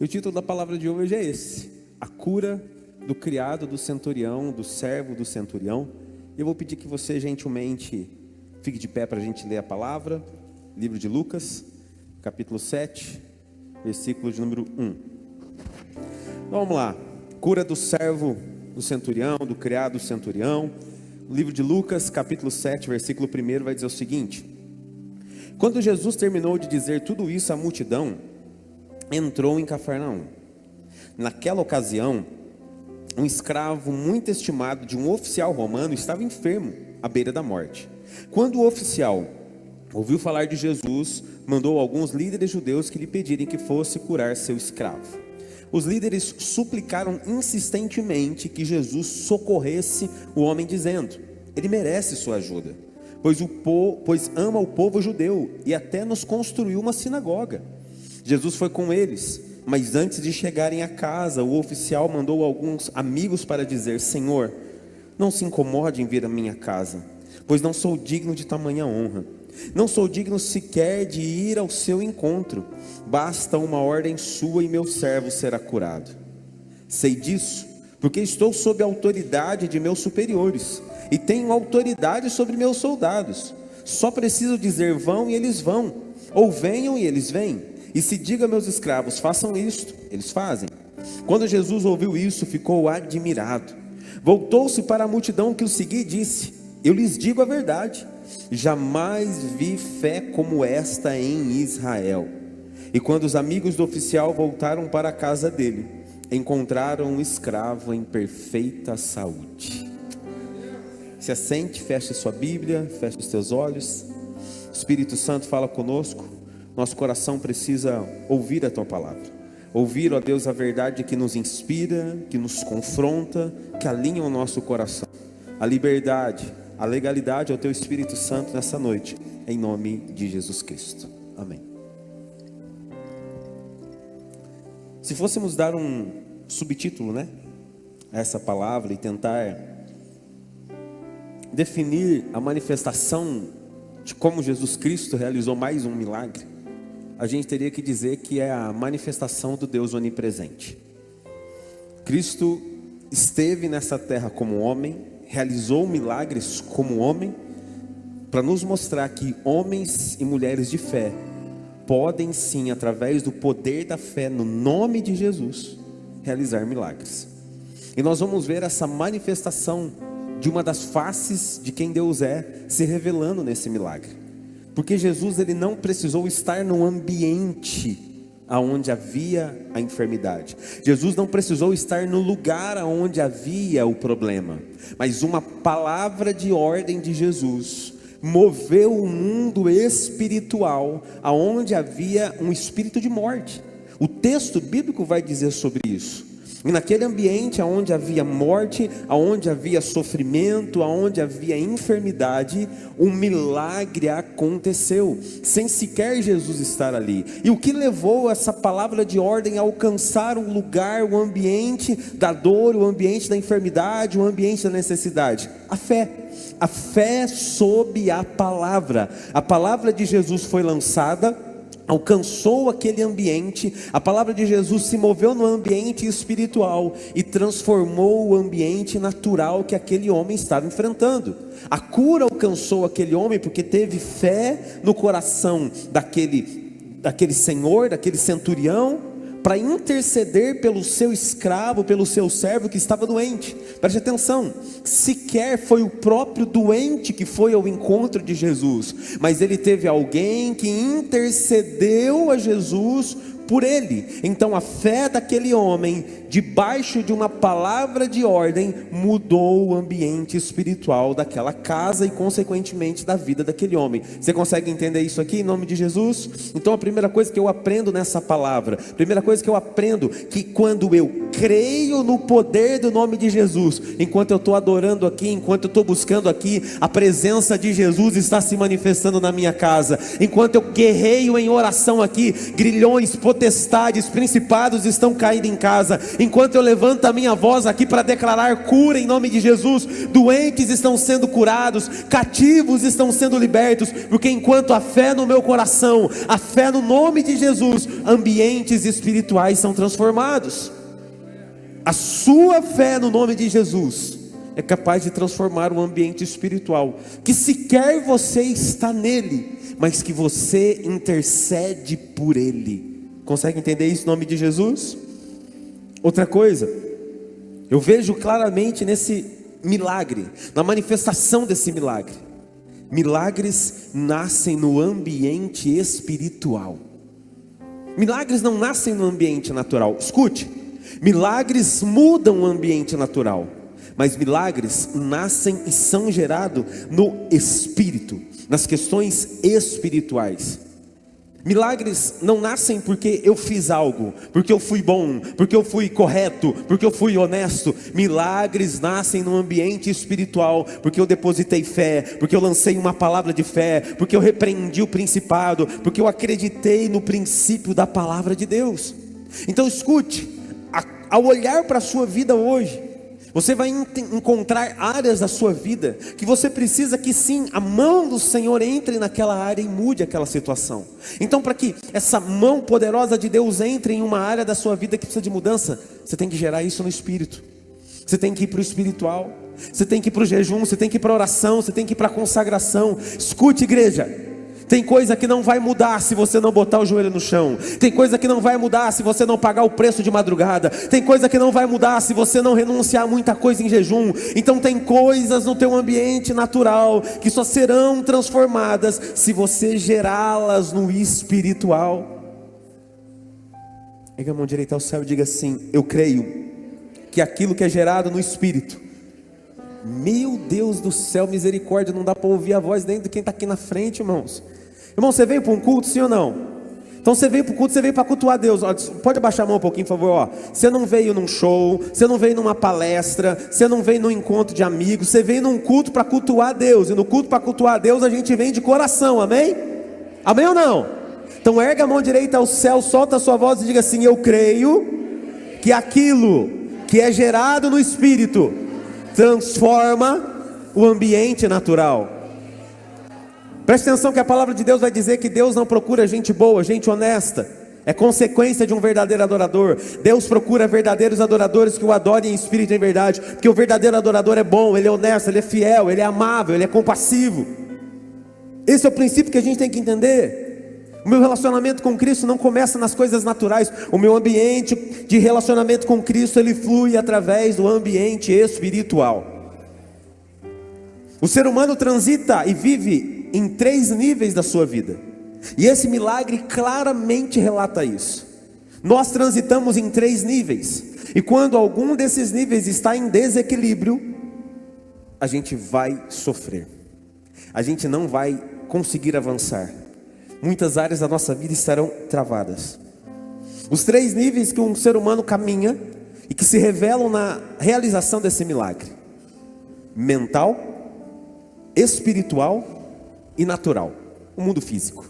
E o título da palavra de hoje é esse: a cura do criado do centurião, do servo do centurião. Eu vou pedir que você gentilmente fique de pé para a gente ler a palavra. Livro de Lucas, capítulo 7, versículo de número 1. Vamos lá. Cura do servo do centurião, do criado do centurião. O livro de Lucas, capítulo 7, versículo 1 vai dizer o seguinte: quando Jesus terminou de dizer tudo isso à multidão, entrou em Cafarnaum. Naquela ocasião, um escravo muito estimado de um oficial romano estava enfermo, à beira da morte. Quando o oficial ouviu falar de Jesus, mandou alguns líderes judeus que lhe pedirem que fosse curar seu escravo. Os líderes suplicaram insistentemente que Jesus socorresse o homem, dizendo: ele merece sua ajuda, pois ama o povo judeu e até nos construiu uma sinagoga. Jesus foi com eles, mas antes de chegarem a casa, o oficial mandou alguns amigos para dizer: Senhor, não se incomode em vir à minha casa, pois não sou digno de tamanha honra. Não sou digno sequer de ir ao seu encontro. Basta uma ordem sua e meu servo será curado. Sei disso, porque estou sob a autoridade de meus superiores e tenho autoridade sobre meus soldados. Só preciso dizer vão e eles vão, ou venham e eles vêm. E se diga a meus escravos, façam isto, eles fazem. Quando Jesus ouviu isso, ficou admirado. Voltou-se para a multidão que o seguia e disse: eu lhes digo a verdade, jamais vi fé como esta em Israel. E quando os amigos do oficial voltaram para a casa dele, encontraram o escravo em perfeita saúde. Se assente, feche sua Bíblia, feche os teus olhos. Espírito Santo, fala conosco. Nosso coração precisa ouvir a tua palavra, ouvir, ó Deus, a verdade que nos inspira, que nos confronta, que alinha o nosso coração. A liberdade, a legalidade ao teu Espírito Santo nessa noite, em nome de Jesus Cristo, amém. Se fôssemos dar um subtítulo, a essa palavra e tentar definir a manifestação de como Jesus Cristo realizou mais um milagre, a gente teria que dizer que é a manifestação do Deus onipresente. Cristo esteve nessa terra como homem, realizou milagres como homem, para nos mostrar que homens e mulheres de fé podem sim, através do poder da fé no nome de Jesus, realizar milagres. E nós vamos ver essa manifestação de uma das faces de quem Deus é se revelando nesse milagre. Porque Jesus, ele não precisou estar no ambiente aonde havia a enfermidade. Jesus não precisou estar no lugar aonde havia o problema. Mas uma palavra de ordem de Jesus moveu o mundo espiritual aonde havia um espírito de morte. O texto bíblico vai dizer sobre isso. E naquele ambiente onde havia morte, onde havia sofrimento, onde havia enfermidade, um milagre aconteceu, sem sequer Jesus estar ali. E o que levou essa palavra de ordem a alcançar o lugar, o ambiente da dor, o ambiente da enfermidade, o ambiente da necessidade? A fé. A fé sob a palavra. A palavra de Jesus foi lançada, alcançou aquele ambiente, a palavra de Jesus se moveu no ambiente espiritual e transformou o ambiente natural que aquele homem estava enfrentando. A cura alcançou aquele homem porque teve fé no coração daquele senhor, daquele centurião, para interceder pelo seu escravo, pelo seu servo que estava doente. Preste atenção, sequer foi o próprio doente que foi ao encontro de Jesus, mas ele teve alguém que intercedeu a Jesus por ele. Então a fé daquele homem, debaixo de uma palavra de ordem, mudou o ambiente espiritual daquela casa e consequentemente da vida daquele homem. Você consegue entender isso aqui em nome de Jesus? Então a primeira coisa que eu aprendo nessa palavra, que quando eu creio no poder do nome de Jesus. Enquanto eu estou adorando aqui, enquanto eu estou buscando aqui, a presença de Jesus está se manifestando na minha casa. Enquanto eu guerreio em oração aqui, grilhões, potestades, principados estão caindo em casa. Enquanto eu levanto a minha voz aqui para declarar cura em nome de Jesus, doentes estão sendo curados, cativos estão sendo libertos, porque enquanto a fé no meu coração, a fé no nome de Jesus, ambientes espirituais são transformados. A sua fé no nome de Jesus é capaz de transformar o ambiente espiritual, que sequer você está nele, mas que você intercede por ele. Consegue entender isso em nome de Jesus? Outra coisa, eu vejo claramente nesse milagre, na manifestação desse milagre, milagres nascem no ambiente espiritual. Milagres não nascem no ambiente natural. Escute, milagres mudam o ambiente natural, mas milagres nascem e são gerados no espírito, nas questões espirituais. Milagres não nascem porque eu fiz algo, porque eu fui bom, porque eu fui correto, porque eu fui honesto. Milagres nascem no ambiente espiritual, porque eu depositei fé, porque eu lancei uma palavra de fé, porque eu repreendi o principado, porque eu acreditei no princípio da palavra de Deus. Então escute, ao olhar para a sua vida hoje, você vai encontrar áreas da sua vida que você precisa que sim, a mão do Senhor entre naquela área e mude aquela situação. Então, para que essa mão poderosa de Deus entre em uma área da sua vida que precisa de mudança, você tem que gerar isso no espírito. Você tem que ir para o espiritual, você tem que ir para o jejum, você tem que ir para a oração, você tem que ir para a consagração. Escute, igreja, tem coisa que não vai mudar se você não botar o joelho no chão. Tem coisa que não vai mudar se você não pagar o preço de madrugada. Tem coisa que não vai mudar se você não renunciar a muita coisa em jejum. Então tem coisas no teu ambiente natural que só serão transformadas se você gerá-las no espiritual. Pega a mão direita ao céu e diga assim: eu creio que aquilo que é gerado no espírito. Meu Deus do céu, misericórdia, não dá para ouvir a voz nem de quem está aqui na frente, irmãos. Irmão, você veio para um culto, sim ou não? Então você veio para o culto, você veio para cultuar Deus. Ó, pode abaixar a mão um pouquinho, por favor. Ó. Você não veio num show, você não veio numa palestra, você não veio num encontro de amigos, você veio num culto para cultuar Deus. E no culto para cultuar Deus a gente vem de coração, amém? Amém ou não? Então erga a mão direita ao céu, solta a sua voz e diga assim: eu creio que aquilo que é gerado no Espírito transforma o ambiente natural. Preste atenção que a palavra de Deus vai dizer que Deus não procura gente boa, gente honesta. É consequência de um verdadeiro adorador. Deus procura verdadeiros adoradores que o adorem em espírito e em verdade. Porque o verdadeiro adorador é bom, ele é honesto, ele é fiel, ele é amável, ele é compassivo. Esse é o princípio que a gente tem que entender. O meu relacionamento com Cristo não começa nas coisas naturais. O meu ambiente de relacionamento com Cristo, ele flui através do ambiente espiritual. O ser humano transita e vive em 3 níveis da sua vida. E esse milagre claramente relata isso. Nós transitamos em 3 níveis. E quando algum desses níveis está em desequilíbrio, a gente vai sofrer. A gente não vai conseguir avançar. Muitas áreas da nossa vida estarão travadas. Os 3 níveis que um ser humano caminha e que se revelam na realização desse milagre: mental, espiritual e natural. O mundo físico.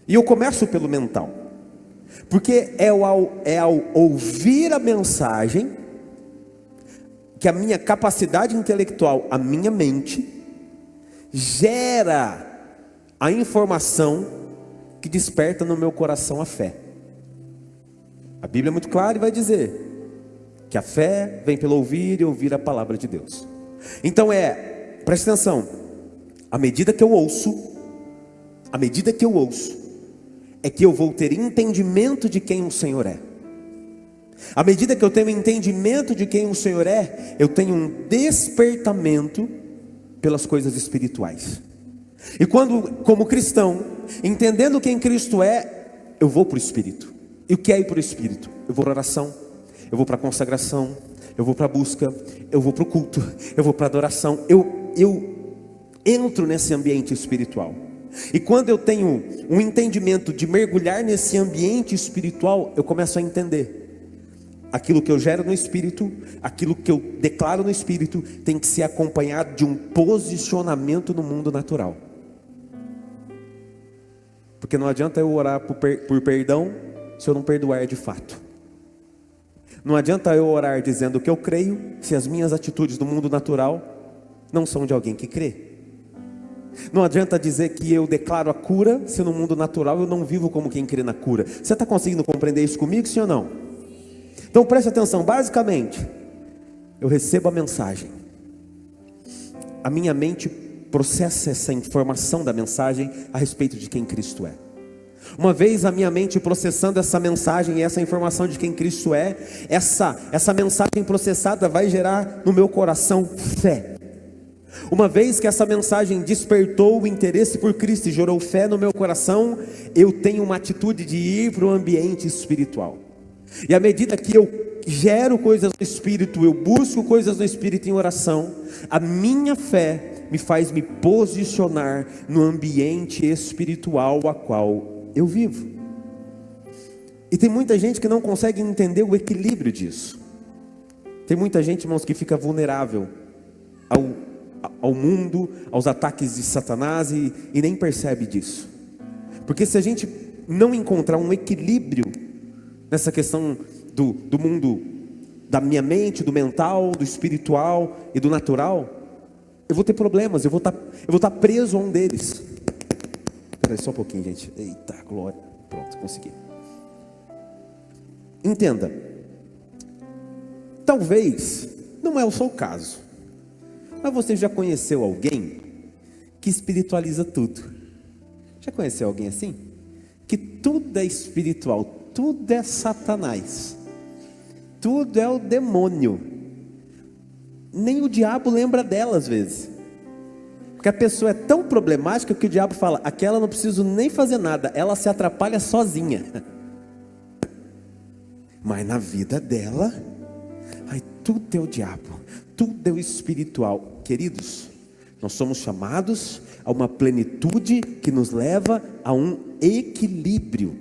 E eu começo pelo mental, porque é ao ouvir a mensagem que a minha capacidade intelectual, a minha mente, gera a informação que desperta no meu coração a fé. A Bíblia é muito clara e vai dizer que a fé vem pelo ouvir e ouvir a palavra de Deus. Então preste atenção, à medida que eu ouço, é que eu vou ter entendimento de quem o Senhor é. À medida que eu tenho entendimento de quem o Senhor é, eu tenho um despertamento pelas coisas espirituais. E quando, como cristão, entendendo quem Cristo é, eu vou para o Espírito. E o que é ir para o Espírito? Eu vou para a oração, eu vou para a consagração, eu vou para a busca, eu vou para o culto, eu vou para a adoração. Eu entro nesse ambiente espiritual. E quando eu tenho um entendimento de mergulhar nesse ambiente espiritual, eu começo a entender Aquilo que eu gero no Espírito, aquilo que eu declaro no Espírito, tem que ser acompanhado de um posicionamento no mundo natural. Porque não adianta eu orar por perdão, se eu não perdoar de fato. Não adianta eu orar dizendo que eu creio, se as minhas atitudes no mundo natural não são de alguém que crê. Não adianta dizer que eu declaro a cura, se no mundo natural eu não vivo como quem crê na cura. Você está conseguindo compreender isso comigo, sim ou não? Então preste atenção, basicamente, eu recebo a mensagem, a minha mente processa essa informação da mensagem a respeito de quem Cristo é. Uma vez a minha mente processando essa mensagem e essa informação de quem Cristo é, essa mensagem processada vai gerar no meu coração fé. Uma vez que essa mensagem despertou o interesse por Cristo e gerou fé no meu coração, eu tenho uma atitude de ir para o ambiente espiritual. E à medida que eu gero coisas no Espírito, eu busco coisas no Espírito em oração, a minha fé me faz me posicionar no ambiente espiritual a qual eu vivo. E tem muita gente que não consegue entender o equilíbrio disso. Tem muita gente, irmãos, que fica vulnerável ao mundo, aos ataques de Satanás e nem percebe disso. Porque se a gente não encontrar um equilíbrio nessa questão do mundo, da minha mente, do mental, do espiritual e do natural, eu vou ter problemas, eu vou estar preso a um deles. Espera aí só um pouquinho, gente. Eita, glória. Pronto, consegui. Entenda. Talvez não é o seu caso, mas você já conheceu alguém que espiritualiza tudo? Já conheceu alguém assim? Que tudo é espiritual, tudo é Satanás, tudo é o demônio. Nem o diabo lembra dela às vezes, porque a pessoa é tão problemática que o diabo fala: aquela não preciso nem fazer nada, ela se atrapalha sozinha. Mas na vida dela, ai, tudo é o diabo, tudo é o espiritual. Queridos, nós somos chamados a uma plenitude que nos leva a um equilíbrio.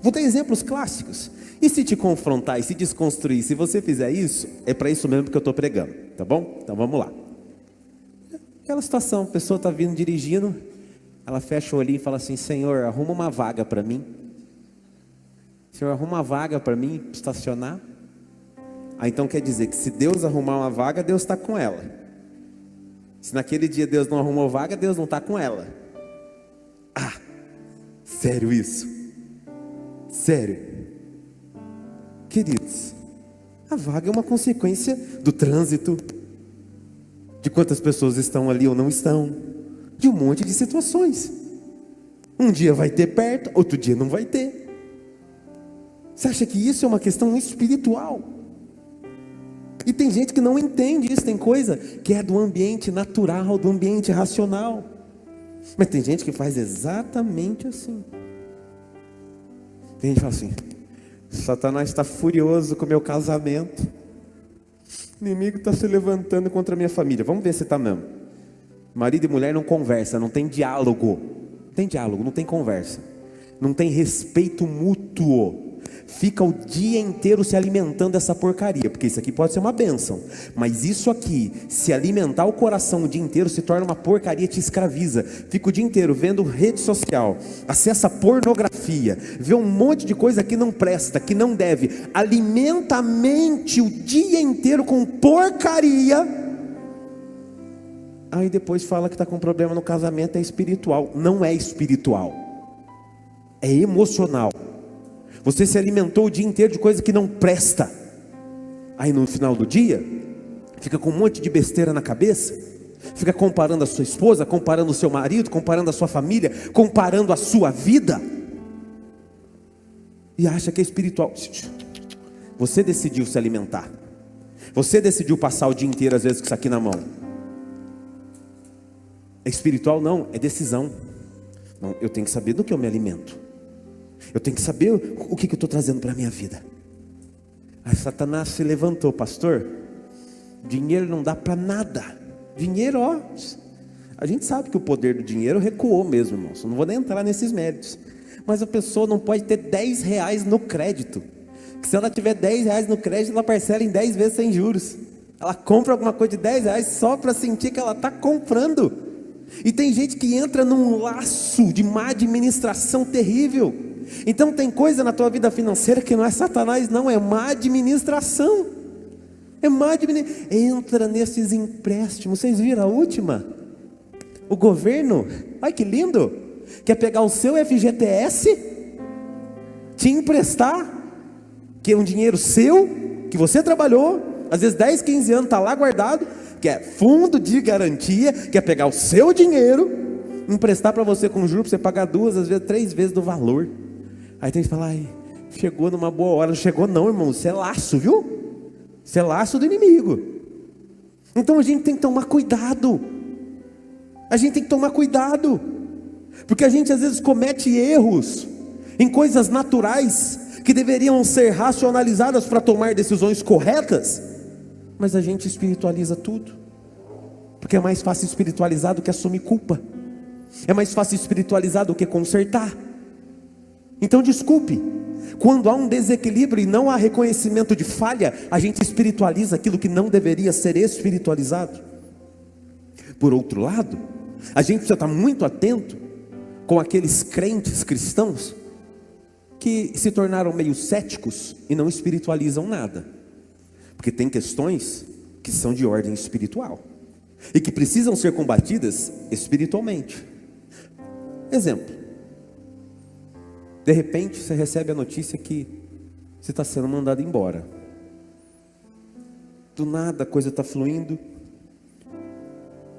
Vou dar exemplos clássicos. E se te confrontar e se desconstruir, se você fizer isso, é para isso mesmo que eu estou pregando, tá bom? Então vamos lá. Aquela situação, a pessoa está vindo dirigindo, ela fecha o olhinho e fala assim: Senhor, arruma uma vaga para mim. Senhor, arruma uma vaga para mim estacionar. Então quer dizer que se Deus arrumar uma vaga, Deus está com ela. Se naquele dia Deus não arrumou vaga, Deus não está com ela. Ah, sério isso? Sério? Queridos, a vaga é uma consequência do trânsito, de quantas pessoas estão ali ou não estão, de um monte de situações. Um dia vai ter perto, outro dia não vai ter. Você acha que isso é uma questão espiritual? E tem gente que não entende isso. Tem coisa que é do ambiente natural, do ambiente racional, mas tem gente que faz exatamente assim. Tem gente que fala assim: Satanás está furioso com o meu casamento, o inimigo está se levantando contra a minha família. Vamos ver se está mesmo. Marido e mulher não conversa, não tem diálogo. Não tem diálogo, não tem conversa, não tem respeito mútuo. Fica o dia inteiro se alimentando dessa porcaria, porque isso aqui pode ser uma bênção, mas isso aqui, se alimentar o coração o dia inteiro, se torna uma porcaria, te escraviza. Fica o dia inteiro vendo rede social, acessa pornografia, vê um monte de coisa que não presta, que não deve, alimenta a mente o dia inteiro com porcaria. Aí depois fala que está com problema no casamento. É espiritual. Não é espiritual, é emocional. Você se alimentou o dia inteiro de coisa que não presta. Aí no final do dia, fica com um monte de besteira na cabeça. Fica comparando a sua esposa, comparando o seu marido, comparando a sua família, comparando a sua vida. E acha que é espiritual. Você decidiu se alimentar. Você decidiu passar o dia inteiro às vezes com isso aqui na mão. É espiritual? Não, é decisão. Não, eu tenho que saber do que eu me alimento. Eu tenho que saber o que eu estou trazendo para a minha vida. Aí Satanás se levantou: pastor, dinheiro não dá para nada. Dinheiro, ó, a gente sabe que o poder do dinheiro recuou mesmo, irmãos. Eu não vou nem entrar nesses méritos. Mas a pessoa não pode ter 10 reais no crédito. que se ela tiver 10 reais no crédito, ela parcela em 10 vezes sem juros. Ela compra alguma coisa de 10 reais só para sentir que ela está comprando. E tem gente que entra num laço de má administração terrível. Então tem coisa na tua vida financeira que não é Satanás não, é má administração. É má administração. Entra nesses empréstimos. Vocês viram a última? O governo, ai que lindo, quer pegar o seu FGTS, te emprestar, que é um dinheiro seu, que você trabalhou, às vezes 10, 15 anos está lá guardado, que é fundo de garantia, quer pegar o seu dinheiro, emprestar para você com juros, para você pagar 2, às vezes 3 vezes do valor. Aí tem que falar, ai, chegou numa boa hora. Não chegou não, irmão, isso é laço, viu? Isso é laço do inimigo. Então a gente tem que tomar cuidado. A gente tem que tomar cuidado, porque a gente às vezes comete erros em coisas naturais, que deveriam ser racionalizadas para tomar decisões corretas, mas a gente espiritualiza tudo, porque é mais fácil espiritualizar do que assumir culpa, é mais fácil espiritualizar do que consertar. Então desculpe, quando há um desequilíbrio e não há reconhecimento de falha, a gente espiritualiza aquilo que não deveria ser espiritualizado. Por outro lado, a gente precisa estar muito atento com aqueles crentes cristãos que se tornaram meio céticos e não espiritualizam nada, porque tem questões que são de ordem espiritual e que precisam ser combatidas espiritualmente. Exemplo: de repente você recebe a notícia que você está sendo mandado embora. Do nada a coisa está fluindo,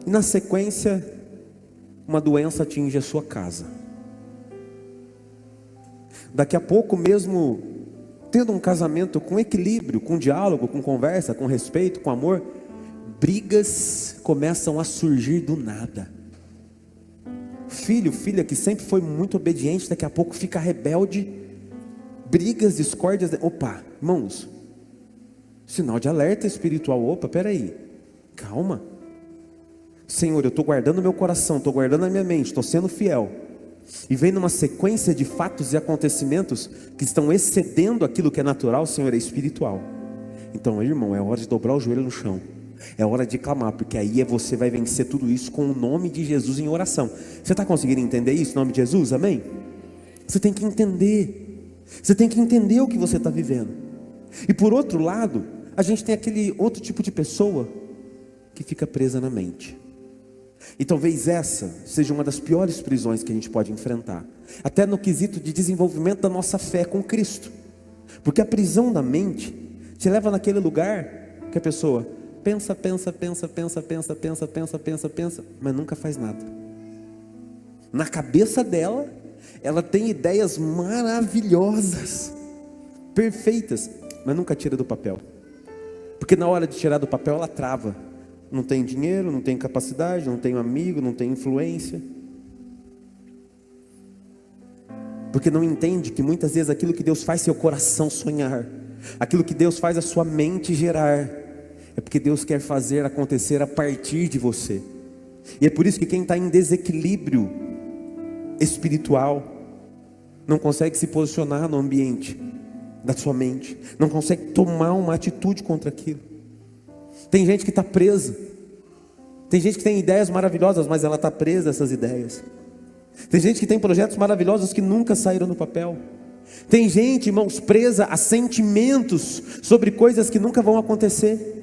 e na sequência uma doença atinge a sua casa. Daqui a pouco, mesmo tendo um casamento com equilíbrio, com diálogo, com conversa, com respeito, com amor, brigas começam a surgir do nada. Filho, filha que sempre foi muito obediente, daqui a pouco fica rebelde. Brigas, discórdias. Opa, irmãos, sinal de alerta espiritual. Opa, peraí, calma. Senhor, eu estou guardando meu coração, estou guardando a minha mente, estou sendo fiel. E vem numa sequência de fatos e acontecimentos que estão excedendo aquilo que é natural, Senhor, é espiritual. Então, irmão, é hora de dobrar o joelho no chão. É hora de clamar, porque aí você vai vencer tudo isso com o nome de Jesus em oração. Você está conseguindo entender isso, em nome de Jesus? Amém? Você tem que entender. Você tem que entender o que você está vivendo. E por outro lado, a gente tem aquele outro tipo de pessoa que fica presa na mente. E talvez essa seja uma das piores prisões que a gente pode enfrentar, até no quesito de desenvolvimento da nossa fé com Cristo. Porque a prisão da mente te leva naquele lugar que a pessoa pensa, mas nunca faz nada. Na cabeça dela, ela tem ideias maravilhosas, perfeitas, mas nunca tira do papel. Porque na hora de tirar do papel ela trava. Não tem dinheiro, não tem capacidade, não tem amigo, não tem influência. Porque não entende que muitas vezes aquilo que Deus faz seu coração sonhar, aquilo que Deus faz a sua mente gerar, é porque Deus quer fazer acontecer a partir de você. E é por isso que quem está em desequilíbrio espiritual não consegue se posicionar no ambiente da sua mente, não consegue tomar uma atitude contra aquilo. Tem gente que está presa, tem gente que tem ideias maravilhosas, mas ela está presa a essas ideias. Tem gente que tem projetos maravilhosos que nunca saíram no papel. Tem gente, irmãos, presa a sentimentos sobre coisas que nunca vão acontecer.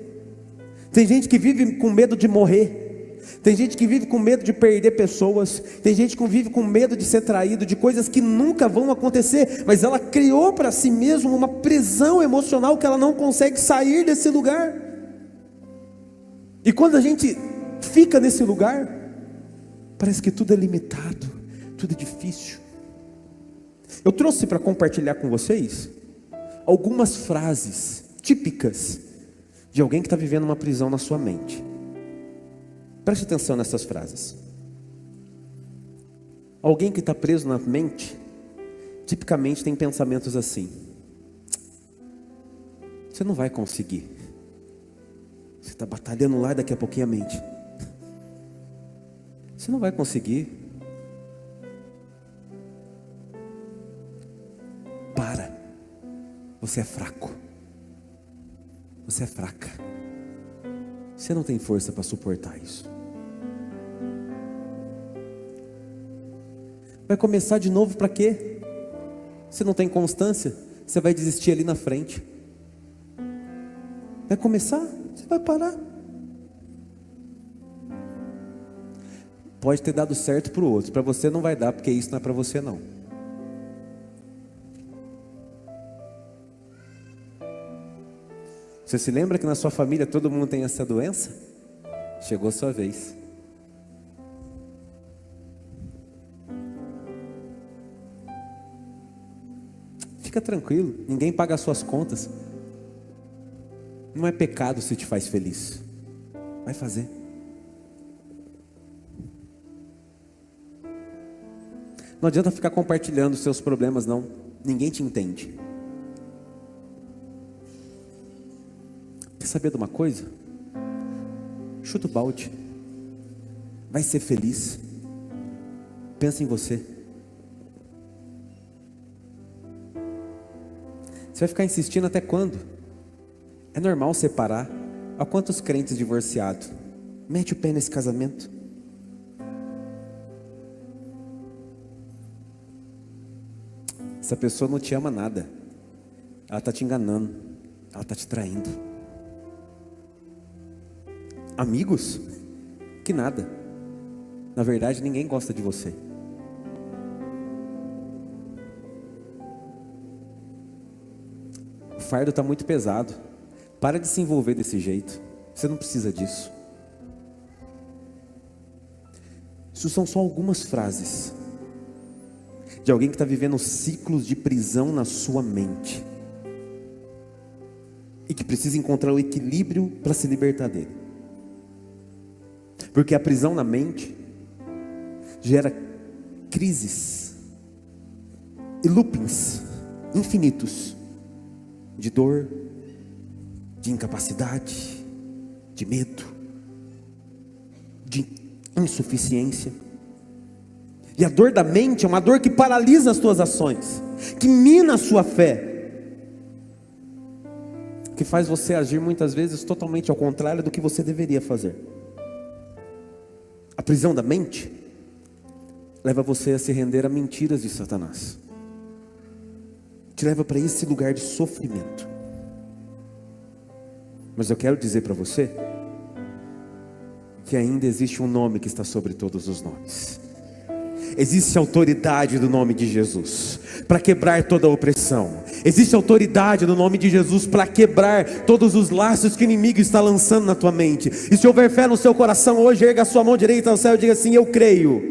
Tem gente que vive com medo de morrer. Tem gente que vive com medo de perder pessoas. Tem gente que vive com medo de ser traído, de coisas que nunca vão acontecer, mas ela criou para si mesma uma prisão emocional que ela não consegue sair desse lugar. E quando a gente fica nesse lugar, parece que tudo é limitado, tudo é difícil. Eu trouxe para compartilhar com vocês algumas frases típicas de alguém que está vivendo uma prisão na sua mente. Preste atenção nessas frases. Alguém que está preso na mente, tipicamente tem pensamentos assim: você não vai conseguir. Você está batalhando lá e daqui a pouquinho a mente: você não vai conseguir. Para. Você é fraco. Você é fraca. Você não tem força para suportar isso. Vai começar de novo para quê? Você não tem constância, você vai desistir ali na frente. Vai começar, você vai parar. Pode ter dado certo para o outro, para você não vai dar, porque isso não é para você não. Você se lembra que na sua família todo mundo tem essa doença? Chegou a sua vez. Fica tranquilo, ninguém paga as suas contas. Não é pecado se te faz feliz. Vai fazer. Não adianta ficar compartilhando os seus problemas não. Ninguém te entende. Quer saber de uma coisa? Chuta o balde. Vai ser feliz. Pensa em você. Você vai ficar insistindo até quando? É normal separar. Há quantos crentes divorciados? Mete o pé nesse casamento. Essa pessoa não te ama nada. Ela está te enganando. Ela está te traindo. Amigos? Que nada. Na verdade, ninguém gosta de você. O fardo está muito pesado. Para de se envolver desse jeito. Você não precisa disso. Isso são só algumas frases de alguém que está vivendo ciclos de prisão na sua mente e que precisa encontrar o equilíbrio para se libertar dele. Porque a prisão na mente gera crises e loopings infinitos de dor, de incapacidade, de medo, de insuficiência. E a dor da mente é uma dor que paralisa as tuas ações, que mina a sua fé, que faz você agir muitas vezes totalmente ao contrário do que você deveria fazer. A prisão da mente leva você a se render a mentiras de Satanás, te leva para esse lugar de sofrimento. Mas eu quero dizer para você que ainda existe um nome que está sobre todos os nomes. Existe autoridade do nome de Jesus para quebrar toda a opressão. Existe autoridade no nome de Jesus para quebrar todos os laços que o inimigo está lançando na tua mente. E se houver fé no seu coração hoje, erga a sua mão direita ao céu e diga assim: eu creio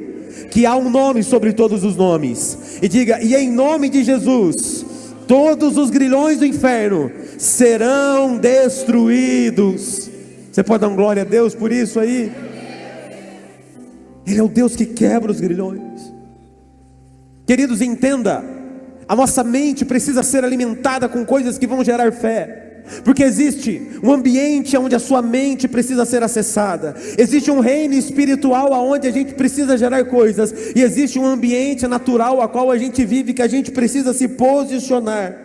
que há um nome sobre todos os nomes. E diga: e em nome de Jesus, todos os grilhões do inferno serão destruídos. Você pode dar glória a Deus por isso aí? Ele é o Deus que quebra os grilhões. Queridos, entenda, a nossa mente precisa ser alimentada com coisas que vão gerar fé, porque existe um ambiente onde a sua mente precisa ser acessada, existe um reino espiritual onde a gente precisa gerar coisas, e existe um ambiente natural a qual a gente vive, que a gente precisa se posicionar.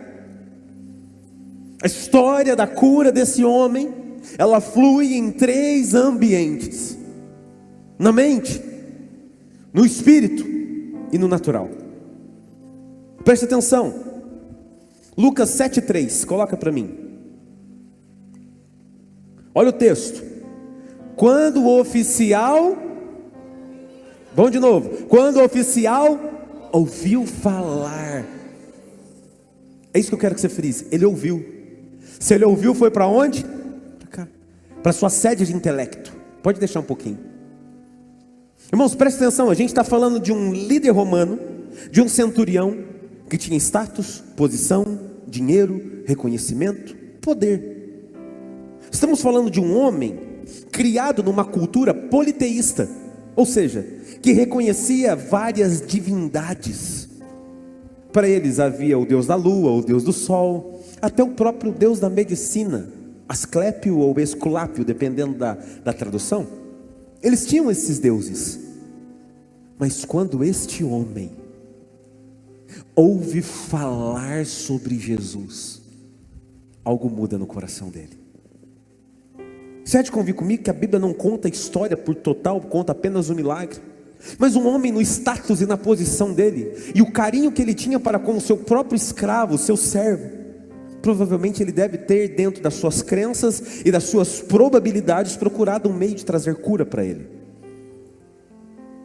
A história da cura desse homem, ela flui em 3 ambientes: na mente, no espírito e no natural. Preste atenção, Lucas 7,3, coloca para mim. Olha o texto. Quando o oficial, vamos de novo. Quando o oficial ouviu falar, é isso que eu quero que você frise. Ele ouviu. Se ele ouviu, foi para onde? Para cá, para sua sede de intelecto. Pode deixar um pouquinho. Irmãos, preste atenção, a gente está falando de um líder romano, de um centurião, que tinha status, posição, dinheiro, reconhecimento, poder. Estamos falando de um homem criado numa cultura politeísta, ou seja, que reconhecia várias divindades. Para eles havia o deus da lua, o deus do sol, até o próprio deus da medicina, Asclépio ou Esculápio, dependendo da tradução. Eles tinham esses deuses. Mas quando este homem ouve falar sobre Jesus, algo muda no coração dele. Você há de convir comigo que a Bíblia não conta a história por total, conta apenas o milagre. Mas um homem no status e na posição dele, e o carinho que ele tinha para com o seu próprio escravo, o seu servo, provavelmente ele deve ter, dentro das suas crenças e das suas probabilidades, procurado um meio de trazer cura para ele.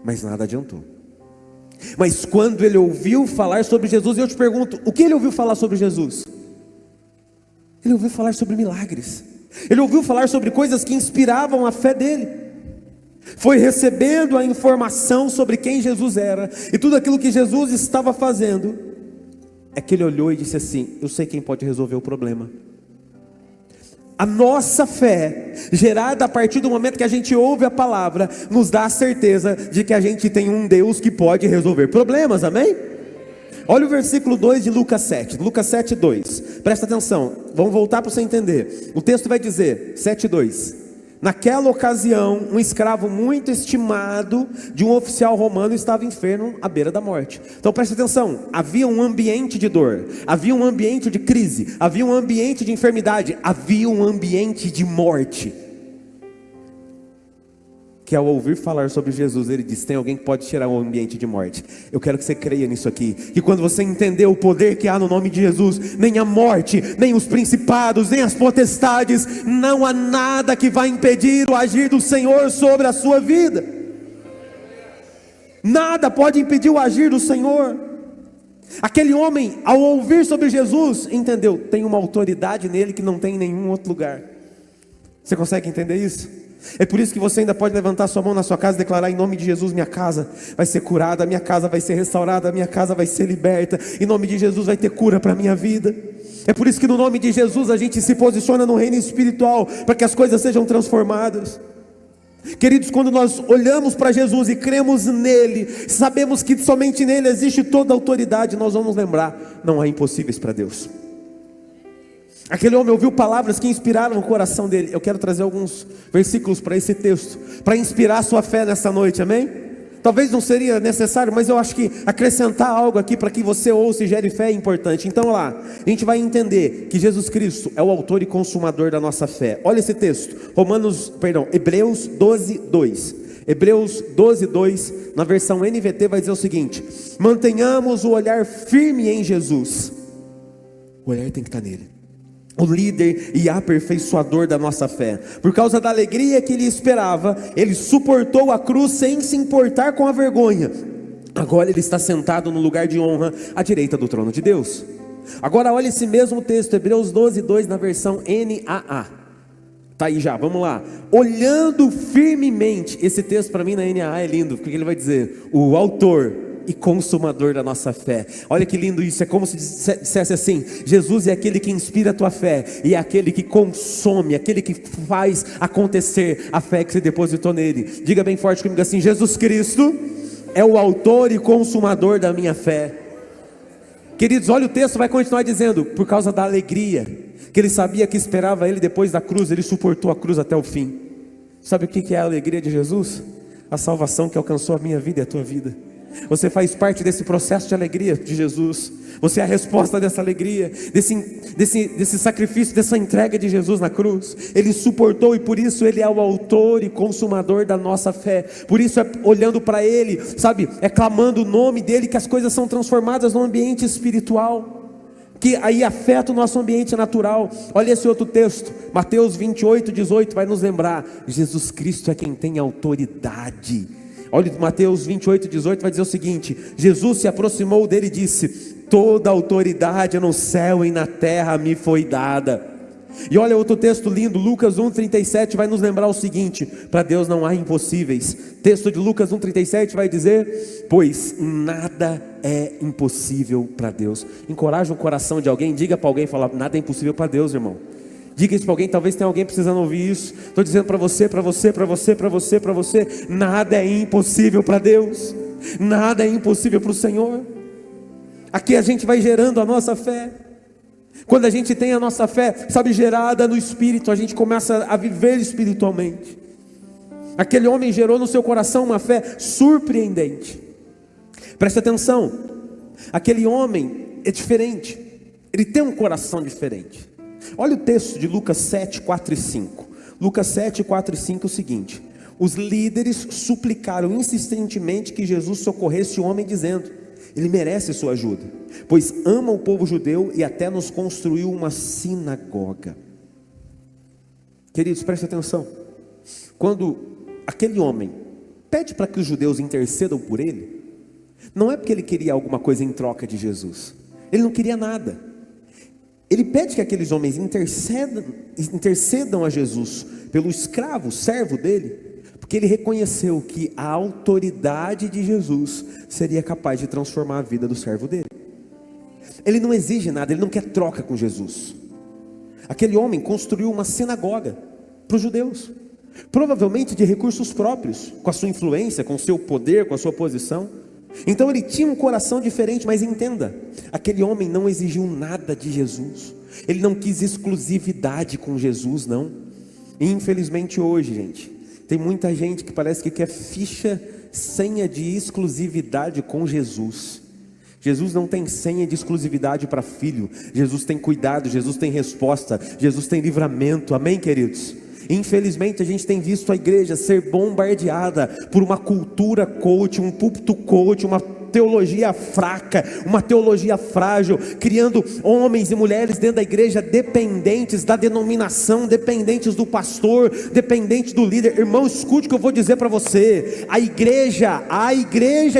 Mas nada adiantou. Mas quando ele ouviu falar sobre Jesus, eu te pergunto, o que ele ouviu falar sobre Jesus? Ele ouviu falar sobre milagres. Ele ouviu falar sobre coisas que inspiravam a fé dele. Foi recebendo a informação sobre quem Jesus era e tudo aquilo que Jesus estava fazendo, é que ele olhou e disse assim: eu sei quem pode resolver o problema. A nossa fé, gerada a partir do momento que a gente ouve a palavra, nos dá a certeza de que a gente tem um Deus que pode resolver problemas, amém? Olha o versículo 2 de Lucas 7, Lucas 7, 2, presta atenção, vamos voltar para você entender. O texto vai dizer, 7, 2: naquela ocasião, um escravo muito estimado de um oficial romano estava enfermo à beira da morte. Então presta atenção, havia um ambiente de dor, havia um ambiente de crise, havia um ambiente de enfermidade, havia um ambiente de morte. Que ao ouvir falar sobre Jesus, ele disse: tem alguém que pode tirar o ambiente de morte. Eu quero que você creia nisso aqui, que quando você entender o poder que há no nome de Jesus, nem a morte, nem os principados, nem as potestades, não há nada que vai impedir o agir do Senhor sobre a sua vida. Nada pode impedir o agir do Senhor. Aquele homem, ao ouvir sobre Jesus, entendeu, tem uma autoridade nele que não tem em nenhum outro lugar. Você consegue entender isso? É por isso que você ainda pode levantar sua mão na sua casa e declarar: em nome de Jesus, minha casa vai ser curada, minha casa vai ser restaurada, minha casa vai ser liberta, em nome de Jesus vai ter cura para a minha vida. É por isso que no nome de Jesus a gente se posiciona no reino espiritual, para que as coisas sejam transformadas. Queridos, quando nós olhamos para Jesus e cremos nele, sabemos que somente nele existe toda a autoridade, nós vamos lembrar: não há impossíveis para Deus. Aquele homem ouviu palavras que inspiraram o coração dele. Eu quero trazer alguns versículos para esse texto, para inspirar a sua fé nessa noite, amém? Talvez não seria necessário, mas eu acho que acrescentar algo aqui para que você ouça e gere fé é importante. Então lá, a gente vai entender que Jesus Cristo é o autor e consumador da nossa fé. Olha esse texto, Hebreus 12, 2. Hebreus 12, 2, na versão NVT vai dizer o seguinte: mantenhamos o olhar firme em Jesus. O olhar tem que estar nele, o líder e aperfeiçoador da nossa fé. Por causa da alegria que ele esperava, ele suportou a cruz sem se importar com a vergonha. Agora ele está sentado no lugar de honra à direita do trono de Deus. Agora olha esse mesmo texto, Hebreus 12, 2, na versão NAA. Está aí já, vamos lá. Olhando firmemente, esse texto para mim na NAA é lindo, porque ele vai dizer: o autor e consumador da nossa fé. Olha que lindo isso, é como se dissesse assim: Jesus é aquele que inspira a tua fé, e é aquele que consome, aquele que faz acontecer a fé que você depositou nele. Diga bem forte comigo assim: Jesus Cristo é o autor e consumador da minha fé. Queridos, olha o texto, vai continuar dizendo: por causa da alegria que ele sabia que esperava ele depois da cruz, ele suportou a cruz até o fim. Sabe o que é a alegria de Jesus? A salvação que alcançou a minha vida e a tua vida. Você faz parte desse processo de alegria de Jesus. Você é a resposta dessa alegria, desse sacrifício, dessa entrega de Jesus na cruz. Ele suportou, e por isso ele é o autor e consumador da nossa fé. Por isso é olhando para ele, sabe, é clamando o nome dele, que as coisas são transformadas no ambiente espiritual, que aí afeta o nosso ambiente natural. Olha esse outro texto, Mateus 28, 18, vai nos lembrar: Jesus Cristo é quem tem autoridade. Olha, Mateus 28, 18 vai dizer o seguinte: Jesus se aproximou dele e disse: toda autoridade no céu e na terra me foi dada. E olha outro texto lindo, Lucas 1,37 vai nos lembrar o seguinte: para Deus não há impossíveis. Texto de Lucas 1,37 vai dizer: pois nada é impossível para Deus. Encoraja o coração de alguém, diga para alguém, fala: nada é impossível para Deus, irmão. Diga isso para alguém, talvez tenha alguém precisando ouvir isso. Estou dizendo para você, nada é impossível para Deus. Nada é impossível para o Senhor. Aqui a gente vai gerando a nossa fé. Quando a gente tem a nossa fé, sabe, gerada no Espírito, a gente começa a viver espiritualmente. Aquele homem gerou no seu coração uma fé surpreendente. Preste atenção, aquele homem é diferente. Ele tem um coração diferente. Olha o texto de Lucas 7, 4 e 5. Lucas 7, 4 e 5 é o seguinte: os líderes suplicaram insistentemente que Jesus socorresse o homem, dizendo: ele merece sua ajuda, pois ama o povo judeu e até nos construiu uma sinagoga. Queridos, prestem atenção. Quando aquele homem pede para que os judeus intercedam por ele, não é porque ele queria alguma coisa em troca de Jesus. Ele não queria nada. Ele pede que aqueles homens intercedam a Jesus pelo escravo, servo dele, porque ele reconheceu que a autoridade de Jesus seria capaz de transformar a vida do servo dele. Ele não exige nada, ele não quer troca com Jesus. Aquele homem construiu uma sinagoga para os judeus, provavelmente de recursos próprios, com a sua influência, com o seu poder, com a sua posição. Então ele tinha um coração diferente, mas entenda, aquele homem não exigiu nada de Jesus, ele não quis exclusividade com Jesus, não. E infelizmente hoje, gente, tem muita gente que parece que quer ficha, senha de exclusividade com Jesus. Jesus não tem senha de exclusividade para filho. Jesus tem cuidado, Jesus tem resposta, Jesus tem livramento, amém, queridos? Infelizmente a gente tem visto a igreja ser bombardeada por uma cultura coach, um púlpito coach, uma teologia fraca, uma teologia frágil, criando homens e mulheres dentro da igreja dependentes da denominação, dependentes do pastor, dependentes do líder. Irmão, escute o que eu vou dizer para você. A igreja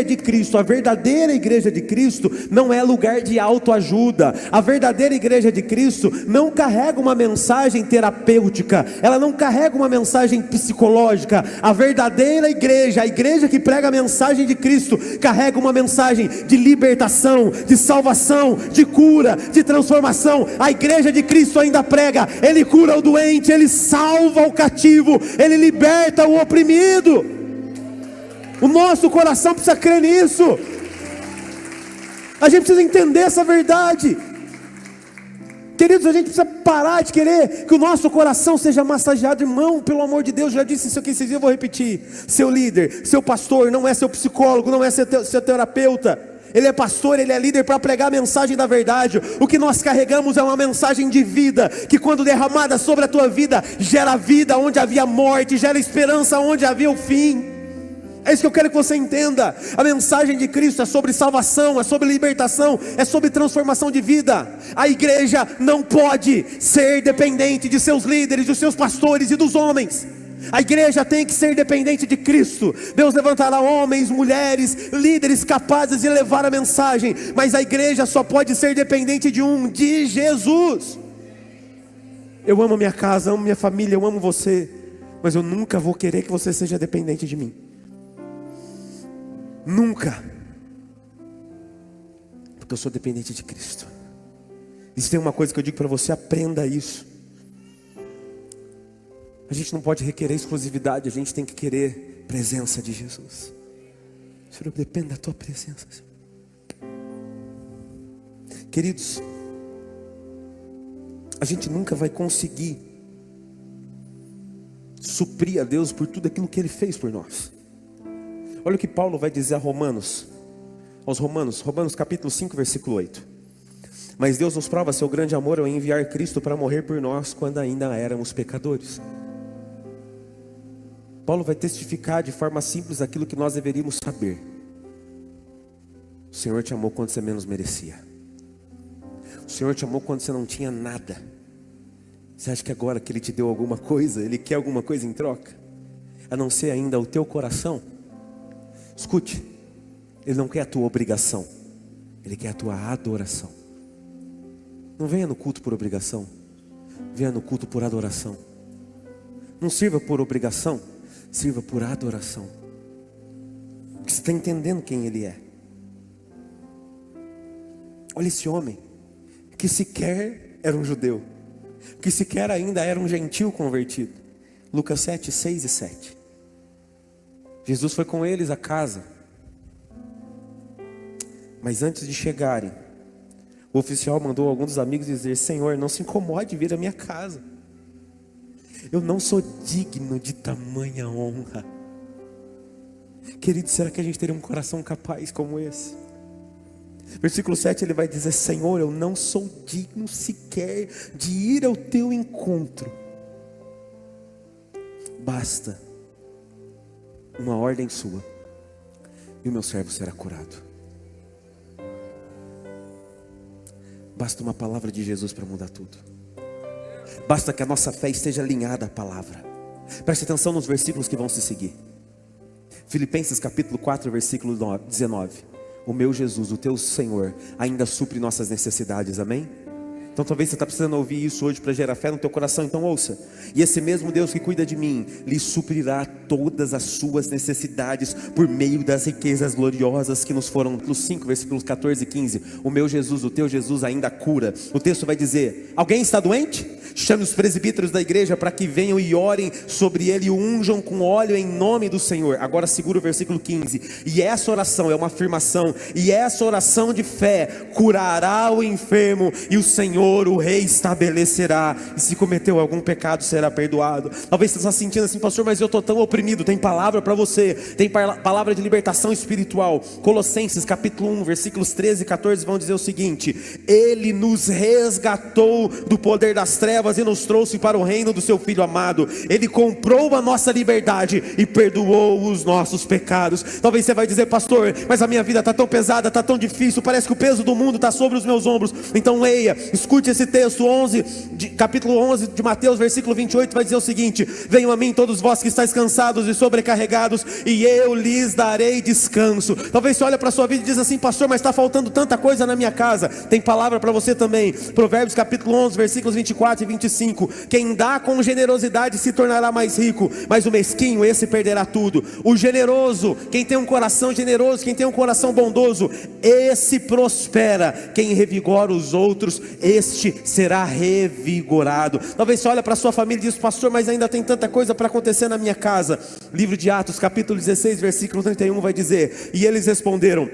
de Cristo, a verdadeira igreja de Cristo não é lugar de autoajuda. A verdadeira igreja de Cristo não carrega uma mensagem terapêutica, ela não carrega uma mensagem psicológica. A verdadeira igreja, a igreja que prega a mensagem de Cristo, carrega uma mensagem de libertação, de salvação, de cura, de transformação. A igreja de Cristo ainda prega: ele cura o doente, ele salva o cativo, ele liberta o oprimido. O nosso coração precisa crer nisso. A gente precisa entender essa verdade. Queridos, a gente precisa parar de querer que o nosso coração seja massageado. Irmão, pelo amor de Deus, já disse isso aqui esses dias, eu vou repetir. Seu líder, seu pastor, não é seu psicólogo, não é seu terapeuta. Ele é pastor, ele é líder para pregar a mensagem da verdade. O que nós carregamos é uma mensagem de vida, que quando derramada sobre a tua vida, gera vida onde havia morte, gera esperança onde havia o fim. É isso que eu quero que você entenda. A mensagem de Cristo é sobre salvação, é sobre libertação, é sobre transformação de vida. A igreja não pode ser dependente de seus líderes, dos seus pastores e dos homens. A igreja tem que ser dependente de Cristo. Deus levantará homens, mulheres, líderes capazes de levar a mensagem, mas a igreja só pode ser dependente de Jesus. Eu amo minha casa, amo minha família, eu amo você, mas eu nunca vou querer que você seja dependente de mim. Nunca. Porque eu sou dependente de Cristo. E se tem uma coisa que eu digo para você, aprenda isso. A gente não pode requerer exclusividade, a gente tem que querer presença de Jesus. Senhor, depende da tua presença, Senhor. Queridos, a gente nunca vai conseguir suprir a Deus por tudo aquilo que Ele fez por nós. Olha o que Paulo vai dizer aos Romanos capítulo 5, versículo 8. Mas Deus nos prova seu grande amor ao enviar Cristo para morrer por nós quando ainda éramos pecadores. Paulo vai testificar de forma simples aquilo que nós deveríamos saber. O Senhor te amou quando você menos merecia. O Senhor te amou quando você não tinha nada. Você acha que agora que Ele te deu alguma coisa, Ele quer alguma coisa em troca? A não ser ainda o teu coração? Escute, Ele não quer a tua obrigação, Ele quer a tua adoração. Não venha no culto por obrigação, venha no culto por adoração. Não sirva por obrigação, sirva por adoração. Porque você está entendendo quem Ele é. Olha esse homem, que sequer era um judeu, que sequer ainda era um gentil convertido. Lucas 7, 6 e 7. Jesus foi com eles à casa. Mas antes de chegarem, o oficial mandou alguns dos amigos dizer: Senhor, não se incomode de vir à minha casa. Eu não sou digno de tamanha honra. Querido, será que a gente teria um coração capaz como esse? Versículo 7 ele vai dizer: Senhor, eu não sou digno sequer de ir ao teu encontro. Basta uma ordem sua e o meu servo será curado. Basta uma palavra de Jesus para mudar tudo. Basta que a nossa fé esteja alinhada à palavra. Preste atenção nos versículos que vão se seguir. Filipenses capítulo 4, versículo 19. O meu Jesus, o teu Senhor, ainda supre nossas necessidades, amém? Então talvez você está precisando ouvir isso hoje para gerar fé no teu coração, então ouça. E esse mesmo Deus que cuida de mim, lhe suprirá todas as suas necessidades, por meio das riquezas gloriosas que nos foram, nos 5 versículos 14 e 15. O meu Jesus, o teu Jesus ainda cura. O texto vai dizer: alguém está doente? Chame os presbíteros da igreja para que venham e orem sobre ele e o unjam com óleo em nome do Senhor. Agora segura o versículo 15. E essa oração é uma afirmação, e essa oração de fé curará o enfermo, e o Senhor, o Rei, estabelecerá, e se cometeu algum pecado será perdoado. Talvez você está sentindo assim: pastor, mas eu estou tão oprimido. Tem palavra para você, tem palavra de libertação espiritual. Colossenses capítulo 1, versículos 13 e 14 vão dizer o seguinte: Ele nos resgatou do poder das trevas e nos trouxe para o reino do seu Filho amado. Ele comprou a nossa liberdade e perdoou os nossos pecados. Talvez você vai dizer: pastor, mas a minha vida está tão pesada, está tão difícil, parece que o peso do mundo está sobre os meus ombros. Então leia, escute esse texto, capítulo 11 de Mateus, versículo 28, vai dizer o seguinte: venham a mim todos vós que estáis cansados e sobrecarregados, e eu lhes darei descanso. Talvez você olhe para a sua vida e diz assim: pastor, mas está faltando tanta coisa na minha casa. Tem palavra para você também. Provérbios capítulo 11, versículos 24 e 25. Quem dá com generosidade se tornará mais rico, mas o mesquinho, esse perderá tudo. O generoso, quem tem um coração generoso, quem tem um coração bondoso, esse prospera. Quem revigora os outros, este será revigorado. Talvez você olhe para a sua família e diz: pastor, mas ainda tem tanta coisa para acontecer na minha casa. Livro de Atos capítulo 16, versículo 31 vai dizer: e eles responderam: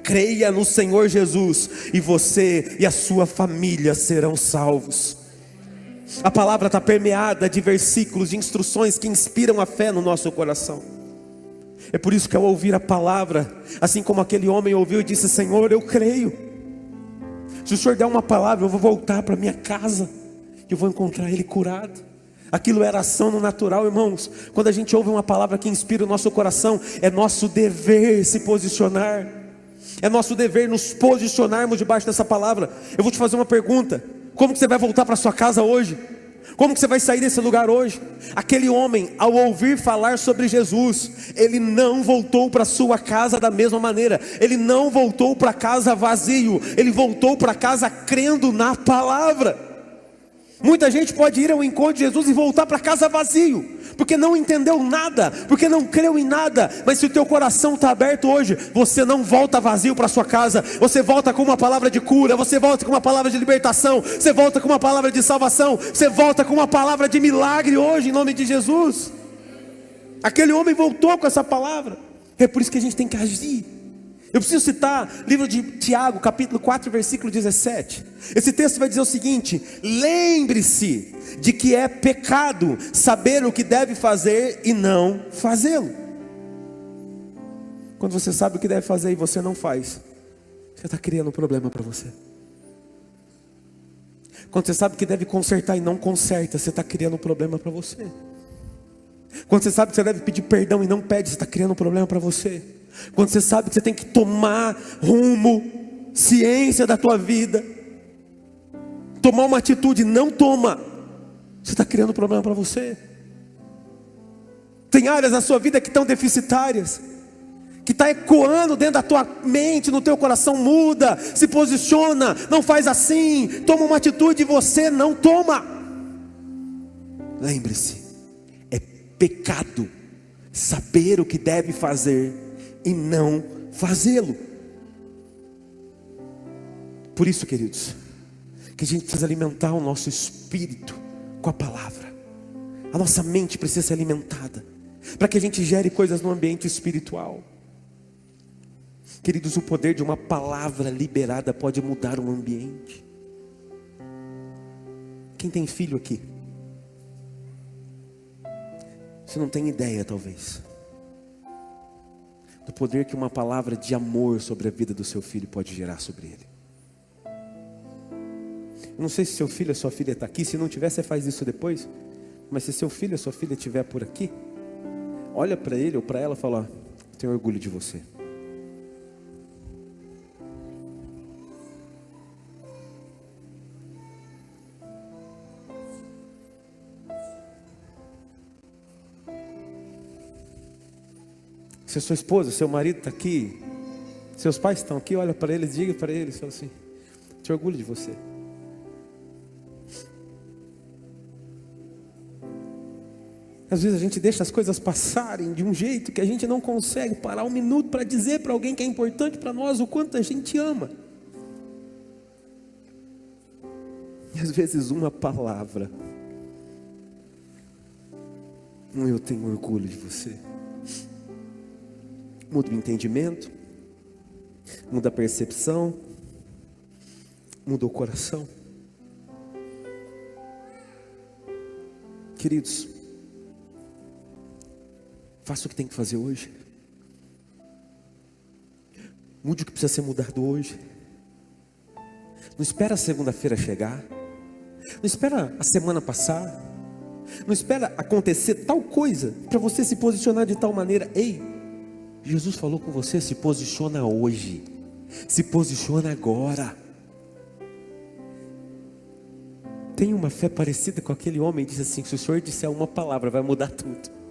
creia no Senhor Jesus, e você e a sua família serão salvos. A palavra está permeada de versículos, de instruções que inspiram a fé no nosso coração. É por isso que ao ouvir a palavra, assim como aquele homem ouviu e disse: Senhor, eu creio. Se o Senhor der uma palavra, eu vou voltar para minha casa, eu vou encontrar ele curado. Aquilo era ação no natural, irmãos. Quando a gente ouve uma palavra que inspira o nosso coração, é nosso dever se posicionar. É nosso dever nos posicionarmos debaixo dessa palavra. Eu vou te fazer uma pergunta: como que você vai voltar para sua casa hoje? Como que você vai sair desse lugar hoje? Aquele homem, ao ouvir falar sobre Jesus, ele não voltou para sua casa da mesma maneira. Ele não voltou para casa vazio. Ele voltou para casa crendo na palavra. Muita gente pode ir ao encontro de Jesus e voltar para casa vazio, porque não entendeu nada, porque não creu em nada. Mas se o teu coração está aberto hoje, você não volta vazio para sua casa. Você volta com uma palavra de cura, você volta com uma palavra de libertação, você volta com uma palavra de salvação, você volta com uma palavra de milagre hoje, em nome de Jesus. Aquele homem voltou com essa palavra. É por isso que a gente tem que agir. Eu preciso citar livro de Tiago, capítulo 4, versículo 17. Esse texto vai dizer o seguinte: lembre-se de que é pecado saber o que deve fazer e não fazê-lo. Quando você sabe o que deve fazer e você não faz, você está criando um problema para você. Quando você sabe que deve consertar e não conserta, você está criando um problema para você. Quando você sabe que você deve pedir perdão e não pede, você está criando um problema para você. Quando você sabe que você tem que tomar rumo, ciência da tua vida, tomar uma atitude e não toma, você está criando um problema para você. Tem áreas na sua vida que estão deficitárias, que está ecoando dentro da tua mente, no teu coração. Muda, se posiciona, não faz assim, toma uma atitude e você não toma. Lembre-se, é pecado saber o que deve fazer e não fazê-lo. Por isso, queridos, que a gente precisa alimentar o nosso espírito com a palavra. A nossa mente precisa ser alimentada, para que a gente gere coisas no ambiente espiritual. Queridos, o poder de uma palavra liberada pode mudar um ambiente. Quem tem filho aqui? Você não tem ideia, talvez. do poder que uma palavra de amor sobre a vida do seu filho pode gerar sobre ele. Eu não sei se seu filho ou sua filha está aqui. Se não tiver, você faz isso depois. Mas se seu filho ou sua filha estiver por aqui, olha para ele ou para ela e fala: eu tenho orgulho de você. Se a sua esposa, seu marido está aqui, seus pais estão aqui, olha para eles, diga para eles, fala assim: tenho orgulho de você. Às vezes a gente deixa as coisas passarem de um jeito que a gente não consegue parar um minuto para dizer para alguém que é importante para nós o quanto a gente ama. E às vezes uma palavra, eu tenho orgulho de você, muda o entendimento, muda a percepção, muda o coração. Queridos, faça o que tem que fazer hoje. Mude o que precisa ser mudado hoje. Não espera a segunda-feira chegar. Não espera a semana passar. Não espera acontecer tal coisa para você se posicionar de tal maneira. Ei, Jesus falou com você, se posiciona hoje. Se posiciona agora. Tem uma fé parecida com aquele homem que diz assim: se o Senhor disser uma palavra, vai mudar tudo.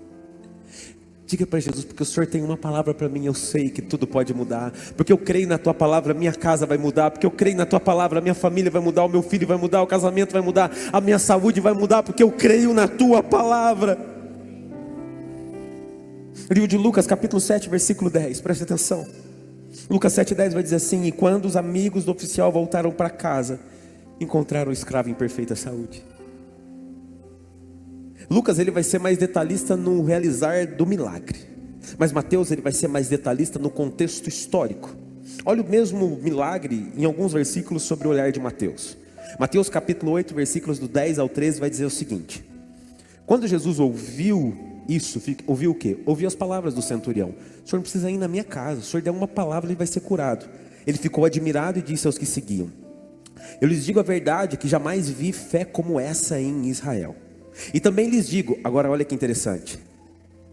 Diga para Jesus: porque o Senhor tem uma palavra para mim, eu sei que tudo pode mudar. Porque eu creio na tua palavra, minha casa vai mudar. Porque eu creio na tua palavra, minha família vai mudar, o meu filho vai mudar, o casamento vai mudar, a minha saúde vai mudar, porque eu creio na tua palavra. Livro de Lucas, capítulo 7, versículo 10, preste atenção. Lucas 7,10 vai dizer assim: e quando os amigos do oficial voltaram para casa, encontraram o escravo em perfeita saúde. Lucas, ele vai ser mais detalhista no realizar do milagre, mas Mateus, ele vai ser mais detalhista no contexto histórico. Olha o mesmo milagre em alguns versículos sobre o olhar de Mateus. Mateus capítulo 8, versículos do 10 ao 13 vai dizer o seguinte: quando Jesus ouviu isso, ouviu o quê? Ouviu as palavras do centurião: o senhor não precisa ir na minha casa, o senhor der uma palavra, ele vai ser curado. Ele ficou admirado e disse aos que seguiam: eu lhes digo a verdade, que jamais vi fé como essa em Israel. E também lhes digo, agora olha que interessante,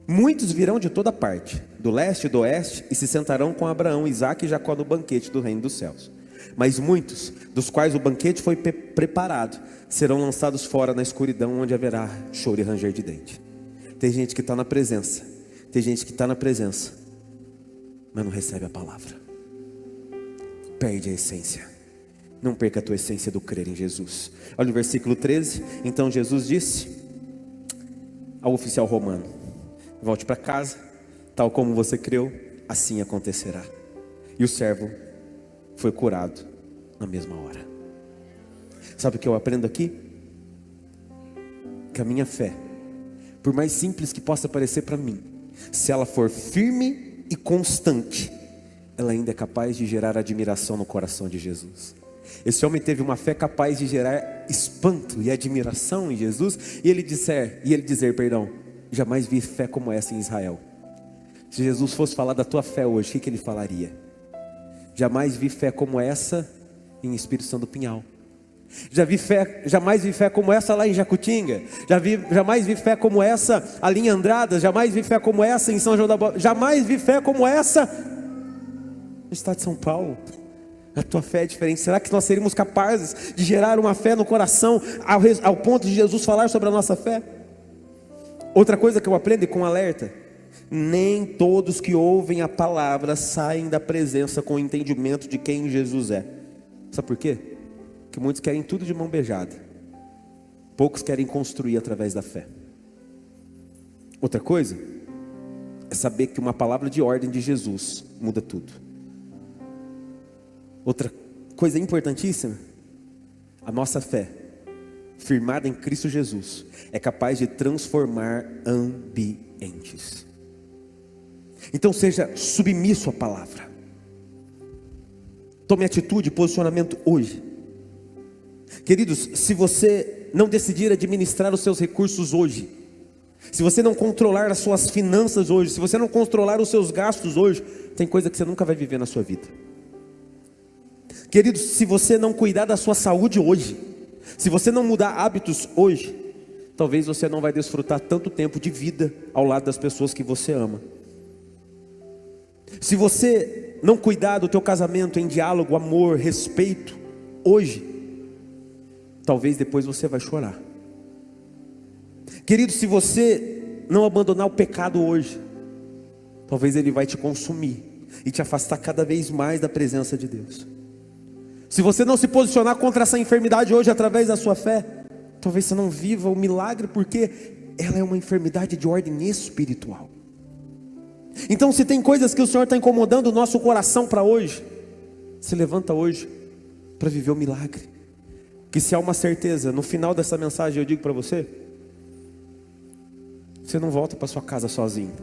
muitos virão de toda parte, do leste e do oeste, e se sentarão com Abraão, Isaque e Jacó no banquete do reino dos céus. Mas muitos, dos quais o banquete foi preparado, serão lançados fora na escuridão, onde haverá choro e ranger de dente. Tem gente que está na presença, tem gente que está na presença, mas não recebe a palavra, perde a essência. Não perca a tua essência do crer em Jesus. Olha o versículo 13. Então Jesus disse ao oficial romano: volte para casa, tal como você creu, assim acontecerá. E o servo foi curado na mesma hora. Sabe o que eu aprendo aqui? Que a minha fé, por mais simples que possa parecer para mim, se ela for firme e constante, ela ainda é capaz de gerar admiração no coração de Jesus. Esse homem teve uma fé capaz de gerar espanto e admiração em Jesus, e ele dizer, jamais vi fé como essa em Israel. Se Jesus fosse falar da tua fé hoje, o que ele falaria? Jamais vi fé como essa em Espírito Santo do Pinhal. Jamais vi fé como essa lá em Jacutinga. Jamais vi fé como essa ali em Andradas. Jamais vi fé como essa em São João da Boa. Jamais vi fé como essa no estado de São Paulo. A tua fé é diferente. Será que nós seríamos capazes de gerar uma fé no coração ao ponto de Jesus falar sobre a nossa fé? Outra coisa que eu aprendo com alerta: nem todos que ouvem a palavra saem da presença com o entendimento de quem Jesus é. Sabe por quê? Porque muitos querem tudo de mão beijada, poucos querem construir através da fé. Outra coisa é saber que uma palavra de ordem de Jesus muda tudo. Outra coisa importantíssima: a nossa fé, firmada em Cristo Jesus, é capaz de transformar ambientes. Então seja submisso à palavra. Tome atitude, posicionamento hoje. Queridos, se você não decidir administrar os seus recursos hoje, Se você não controlar as suas finanças hoje, se você não controlar os seus gastos hoje, tem coisa que você nunca vai viver na sua vida. Queridos, se você não cuidar da sua saúde hoje, se você não mudar hábitos hoje, talvez você não vai desfrutar tanto tempo de vida ao lado das pessoas que você ama. Se você não cuidar do teu casamento em diálogo, amor, respeito, hoje, talvez depois você vai chorar. Querido, se você não abandonar o pecado hoje, talvez ele vai te consumir e te afastar cada vez mais da presença de Deus. Se você não se posicionar contra essa enfermidade hoje através da sua fé, talvez você não viva o milagre, porque ela é uma enfermidade de ordem espiritual. Então, se tem coisas que o Senhor está incomodando o nosso coração para hoje, se levanta hoje para viver o milagre. Que se há uma certeza, no final dessa mensagem eu digo para você, você não volta para sua casa sozinho,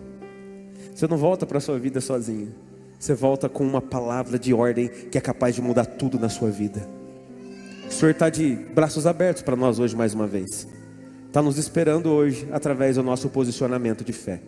você não volta para a sua vida sozinho, você volta com uma palavra de ordem que é capaz de mudar tudo na sua vida. O Senhor está de braços abertos para nós hoje mais uma vez, está nos esperando hoje através do nosso posicionamento de fé.